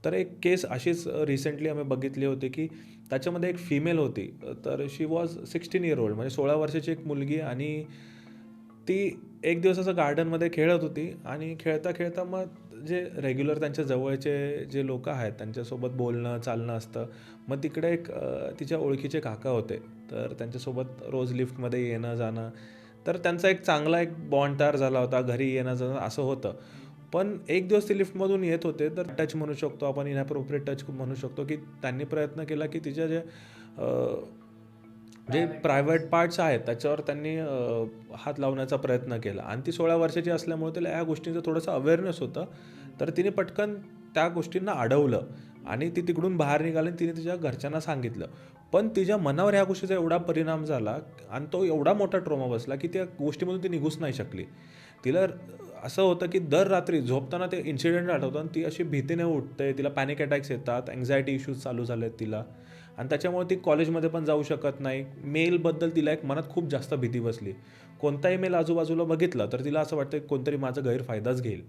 तर एक केस अशीच रिसेंटली आम्ही बघितली होती, की त्याच्यामध्ये एक फिमेल होती. तर शी वॉज 16 इयर ओल्ड, म्हणजे 16 वर्षाची एक मुलगी. आणि ती एक दिवस असं गार्डनमध्ये खेळत होती आणि खेळता खेळता मग जे रेग्युलर त्यांच्या जवळचे जे लोक आहेत त्यांच्यासोबत बोलणं चालणं असतं. मग तिकडे एक तिच्या ओळखीचे काका होते. तर त्यांच्यासोबत रोज लिफ्टमध्ये येणं जाणं. तर त्यांचा एक चांगला एक बॉन्ड तयार झाला होता, घरी येणं जाणं असं होतं. पण एक दिवस ते लिफ्टमधून येत होते, तर टच म्हणू शकतो आपण, इनॲप्रोप्रिएट टच म्हणू शकतो, की त्यांनी प्रयत्न केला की तिच्या जे जे प्रायव्हेट पार्ट्स आहेत त्याच्यावर त्यांनी हात लावण्याचा प्रयत्न केला. आणि ती 16 वर्षाची असल्यामुळे तिला या गोष्टींचं थोडंसं अवेअरनेस होतं. तर तिने पटकन त्या गोष्टींना अडवलं आणि ती तिकडून बाहेर निघाली आणि तिने तिच्या घरच्यांना सांगितलं. पण तिच्या मनावर ह्या गोष्टीचा एवढा परिणाम झाला आणि तो एवढा मोठा ट्रॉमा बसला की त्या गोष्टीमधून ती निघूच नाही शकली. तिला असं होतं की दर रात्री झोपताना ते इन्सिडेंट आठवतं आणि ती अशी भीतीने उठते, तिला पॅनिक अटॅक्स येतात, अँझायटी इश्यूज चालू झाले आहेत तिला. आणि त्याच्यामुळे ती कॉलेजमध्ये पण जाऊ शकत नाही. मेलबद्दल तिला एक मनात खूप जास्त भीती बसली. कोणताही मेल आजूबाजूला बघितला तर तिला असं वाटतं की कोणतरी माझा गैरफायदाच घेईल.